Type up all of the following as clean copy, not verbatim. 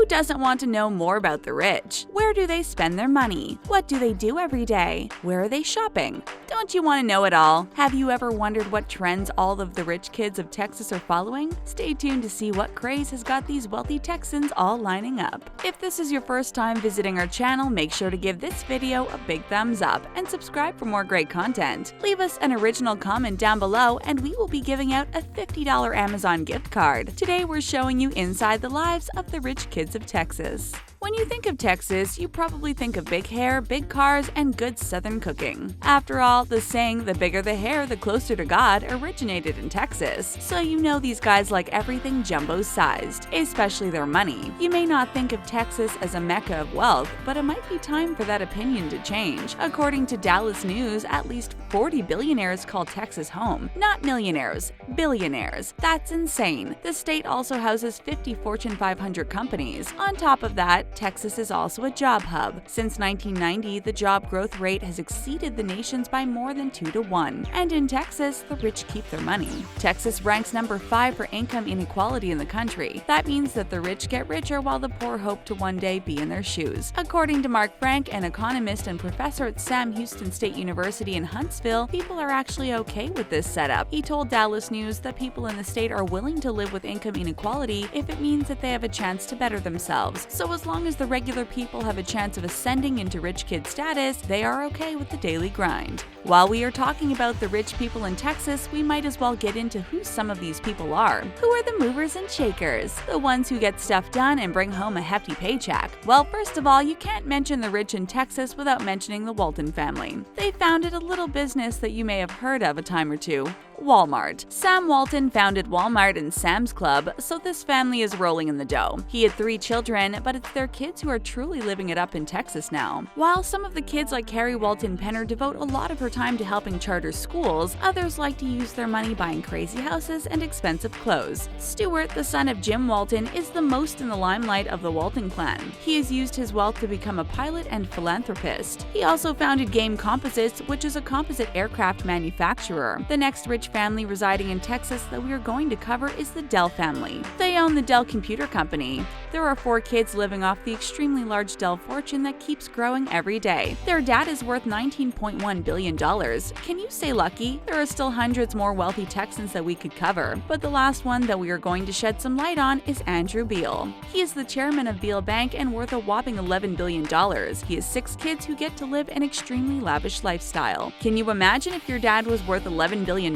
Who doesn't want to know more about the rich? Where do they spend their money? What do they do every day? Where are they shopping? Don't you want to know it all? Have you ever wondered what trends all of the rich kids of Texas are following? Stay tuned to see what craze has got these wealthy Texans all lining up. If this is your first time visiting our channel, make sure to give this video a big thumbs up and subscribe for more great content. Leave us an original comment down below and we will be giving out a $50 Amazon gift card. Today we're showing you inside the lives of the rich kids of Texas. When you think of Texas, you probably think of big hair, big cars, and good Southern cooking. After all, the saying, the bigger the hair, the closer to God, originated in Texas. So you know these guys like everything jumbo-sized, especially their money. You may not think of Texas as a mecca of wealth, but it might be time for that opinion to change. According to Dallas News, at least 40 billionaires call Texas home. Not millionaires, billionaires. That's insane. The state also houses 50 Fortune 500 companies. On top of that, Texas is also a job hub. Since 1990, the job growth rate has exceeded the nation's by more than 2 to 1. And in Texas, the rich keep their money. Texas ranks number 5 for income inequality in the country. That means that the rich get richer while the poor hope to one day be in their shoes. According to Mark Frank, an economist and professor at Sam Houston State University in Huntsville, people are actually okay with this setup. He told Dallas News that people in the state are willing to live with income inequality if it means that they have a chance to better themselves. So as long as the regular people have a chance of ascending into rich kid status, they are okay with the daily grind. While we are talking about the rich people in Texas, we might as well get into who some of these people are. Who are the movers and shakers? The ones who get stuff done and bring home a hefty paycheck. Well, first of all, you can't mention the rich in Texas without mentioning the Walton family. They founded a little business that you may have heard of a time or two. Walmart. Sam Walton founded Walmart and Sam's Club, so this family is rolling in the dough. He had 3 children, but it's their kids who are truly living it up in Texas now. While some of the kids like Carrie Walton Penner devote a lot of her time to helping charter schools, others like to use their money buying crazy houses and expensive clothes. Stuart, the son of Jim Walton, is the most in the limelight of the Walton clan. He has used his wealth to become a pilot and philanthropist. He also founded Game Composites, which is a composite aircraft manufacturer. The next rich family residing in Texas that we are going to cover is the Dell family. They own the Dell Computer Company. There are 4 kids living off the extremely large Dell fortune that keeps growing every day. Their dad is worth $19.1 billion. Can you say lucky? There are still hundreds more wealthy Texans that we could cover, but the last one that we are going to shed some light on is Andrew Beal. He is the chairman of Beal Bank and worth a whopping $11 billion. He has 6 kids who get to live an extremely lavish lifestyle. Can you imagine if your dad was worth $11 billion?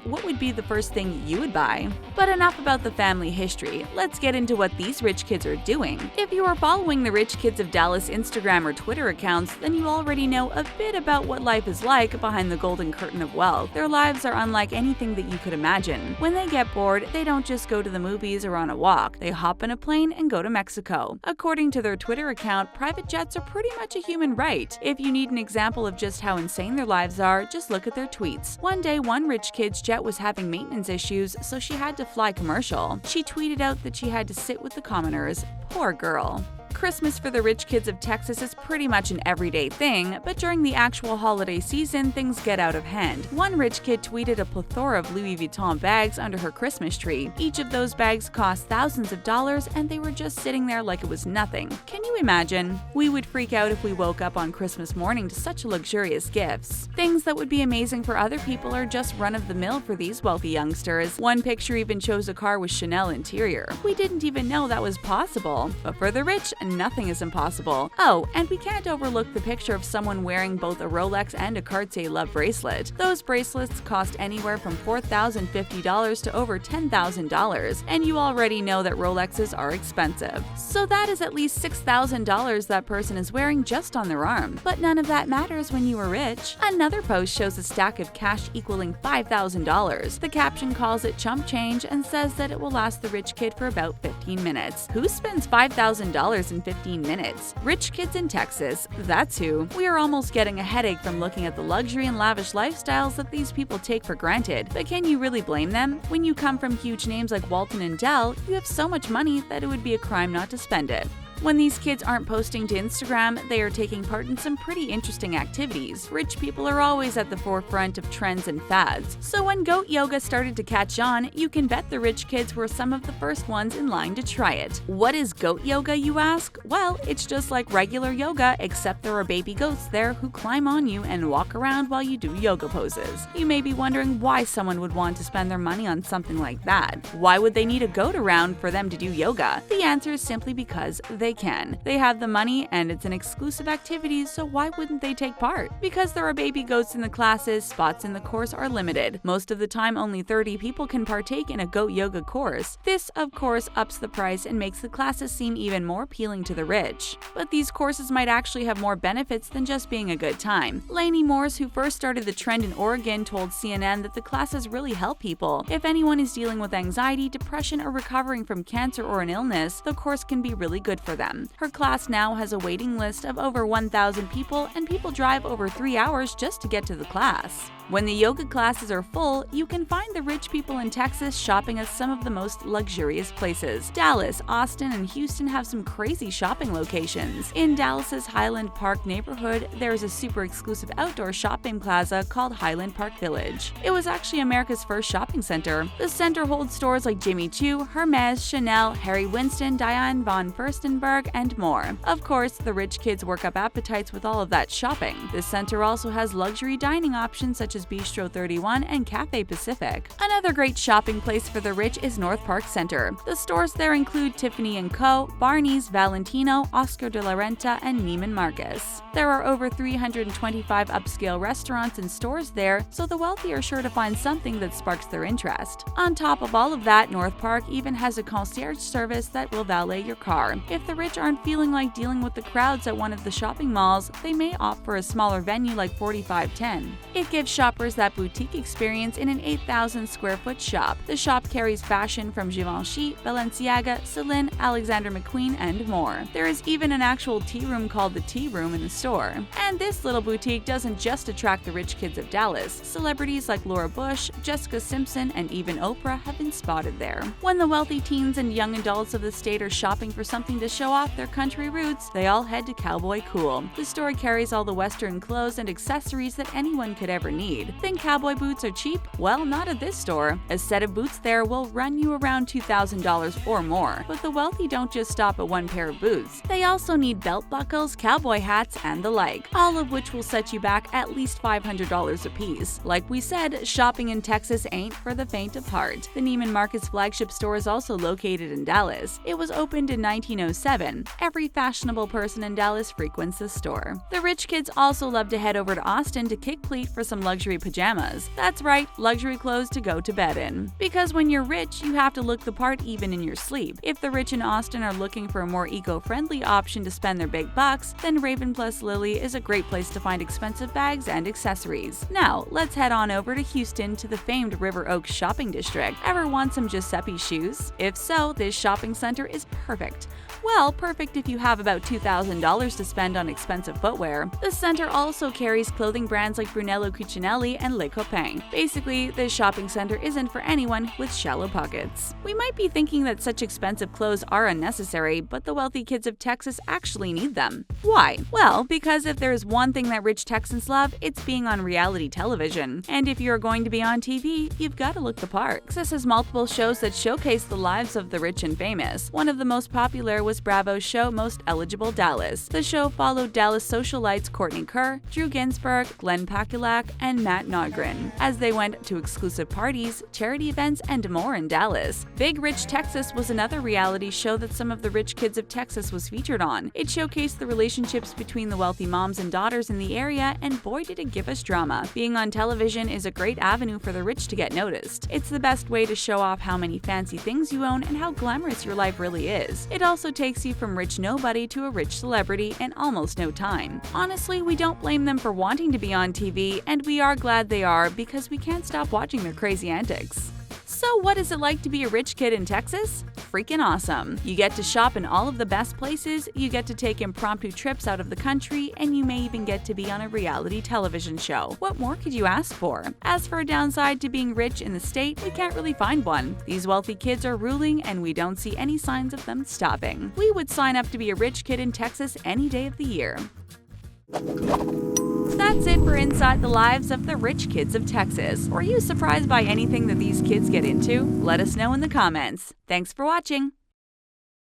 What would be the first thing you would buy? But enough about the family history. Let's get into what these rich kids are doing. If you are following the Rich Kids of Dallas Instagram or Twitter accounts, then you already know a bit about what life is like behind the golden curtain of wealth. Their lives are unlike anything that you could imagine. When they get bored, they don't just go to the movies or on a walk. They hop in a plane and go to Mexico. According to their Twitter account, private jets are pretty much a human right. If you need an example of just how insane their lives are, just look at their tweets. One day, one rich kid's jet was having maintenance issues, so she had to fly commercial. She tweeted out that she had to sit with the commoners. Poor girl. Christmas for the rich kids of Texas is pretty much an everyday thing, but during the actual holiday season, things get out of hand. One rich kid tweeted a plethora of Louis Vuitton bags under her Christmas tree. Each of those bags cost thousands of dollars, and they were just sitting there like it was nothing. Can you imagine? We would freak out if we woke up on Christmas morning to such luxurious gifts. Things that would be amazing for other people are just run-of-the-mill for these wealthy youngsters. One picture even shows a car with Chanel interior. We didn't even know that was possible. But for the rich, nothing is impossible. Oh, and we can't overlook the picture of someone wearing both a Rolex and a Cartier Love bracelet. Those bracelets cost anywhere from $4,050 to over $10,000, and you already know that Rolexes are expensive. So that is at least $6,000 that person is wearing just on their arm. But none of that matters when you are rich. Another post shows a stack of cash equaling $5,000. The caption calls it chump change and says that it will last the rich kid for about 15 minutes. Who spends $5,000 in 15 minutes? Rich kids in Texas, that's who. We are almost getting a headache from looking at the luxury and lavish lifestyles that these people take for granted. But can you really blame them? When you come from huge names like Walton and Dell, you have so much money that it would be a crime not to spend it. When these kids aren't posting to Instagram, they are taking part in some pretty interesting activities. Rich people are always at the forefront of trends and fads, so when goat yoga started to catch on, you can bet the rich kids were some of the first ones in line to try it. What is goat yoga, you ask? Well, it's just like regular yoga, except there are baby goats there who climb on you and walk around while you do yoga poses. You may be wondering why someone would want to spend their money on something like that. Why would they need a goat around for them to do yoga? The answer is simply because they can. They have the money and it's an exclusive activity, so why wouldn't they take part? Because there are baby goats in the classes, spots in the course are limited. Most of the time, only 30 people can partake in a goat yoga course. This, of course, ups the price and makes the classes seem even more appealing to the rich. But these courses might actually have more benefits than just being a good time. Lainey Morse, who first started the trend in Oregon, told CNN that the classes really help people. If anyone is dealing with anxiety, depression, or recovering from cancer or an illness, the course can be really good for them. Her class now has a waiting list of over 1,000 people, and people drive over 3 hours just to get to the class. When the yoga classes are full, you can find the rich people in Texas shopping at some of the most luxurious places. Dallas, Austin, and Houston have some crazy shopping locations. In Dallas's Highland Park neighborhood, there is a super exclusive outdoor shopping plaza called Highland Park Village. It was actually America's first shopping center. The center holds stores like Jimmy Choo, Hermes, Chanel, Harry Winston, Diane von Furstenberg, and more. Of course, the rich kids work up appetites with all of that shopping. This center also has luxury dining options such as Bistro 31 and Cafe Pacific. Another great shopping place for the rich is North Park Center. The stores there include Tiffany & Co., Barney's, Valentino, Oscar de la Renta, and Neiman Marcus. There are over 325 upscale restaurants and stores there, so the wealthy are sure to find something that sparks their interest. On top of all of that, North Park even has a concierge service that will valet your car. If the rich aren't feeling like dealing with the crowds at one of the shopping malls, they may opt for a smaller venue like 4510. It gives shoppers that boutique experience in an 8,000 square foot shop. The shop carries fashion from Givenchy, Balenciaga, Celine, Alexander McQueen, and more. There is even an actual tea room called the Tea Room in the store. And this little boutique doesn't just attract the rich kids of Dallas. Celebrities like Laura Bush, Jessica Simpson, and even Oprah have been spotted there. When the wealthy teens and young adults of the state are shopping for something to show off their country roots, they all head to Cowboy Cool. The store carries all the Western clothes and accessories that anyone could ever need. Think cowboy boots are cheap? Well, not at this store. A set of boots there will run you around $2,000 or more. But the wealthy don't just stop at one pair of boots. They also need belt buckles, cowboy hats, and the like, all of which will set you back at least $500 a piece. Like we said, shopping in Texas ain't for the faint of heart. The Neiman Marcus flagship store is also located in Dallas. It was opened in 1907. Every fashionable person in Dallas frequents the store. The rich kids also love to head over to Austin to kick pleat for some luxury pajamas. That's right, luxury clothes to go to bed in. Because when you're rich, you have to look the part even in your sleep. If the rich in Austin are looking for a more eco-friendly option to spend their big bucks, then Raven Plus Lily is a great place to find expensive bags and accessories. Now, let's head on over to Houston to the famed River Oaks shopping district. Ever want some Giuseppe shoes? If so, this shopping center is perfect. Well, perfect if you have about $2,000 to spend on expensive footwear. The center also carries clothing brands like Brunello Cucinelli and Le Copain. Basically, this shopping center isn't for anyone with shallow pockets. We might be thinking that such expensive clothes are unnecessary, but the wealthy kids of Texas actually need them. Why? Well, because if there's one thing that rich Texans love, it's being on reality television. And if you're going to be on TV, you've got to look the part. Texas has multiple shows that showcase the lives of the rich and famous. One of the most popular was Bravo's show Most Eligible Dallas. The show followed Dallas socialites Courtney Kerr, Drew Ginsburg, Glenn Pakulak, and Matt Nogren as they went to exclusive parties, charity events, and more in Dallas. Big Rich Texas was another reality show that some of the rich kids of Texas was featured on. It showcased the relationships between the wealthy moms and daughters in the area, and boy did it give us drama. Being on television is a great avenue for the rich to get noticed. It's the best way to show off how many fancy things you own and how glamorous your life really is. It also takes you from rich nobody to a rich celebrity in almost no time. Honestly, we don't blame them for wanting to be on TV, and we are glad they are because we can't stop watching their crazy antics. So what is it like to be a rich kid in Texas? Freaking awesome! You get to shop in all of the best places, you get to take impromptu trips out of the country, and you may even get to be on a reality television show. What more could you ask for? As for a downside to being rich in the state, we can't really find one. These wealthy kids are ruling, and we don't see any signs of them stopping. We would sign up to be a rich kid in Texas any day of the year. That's it for Inside the Lives of the Rich Kids of Texas. Were you surprised by anything that these kids get into? Let us know in the comments. Thanks for watching.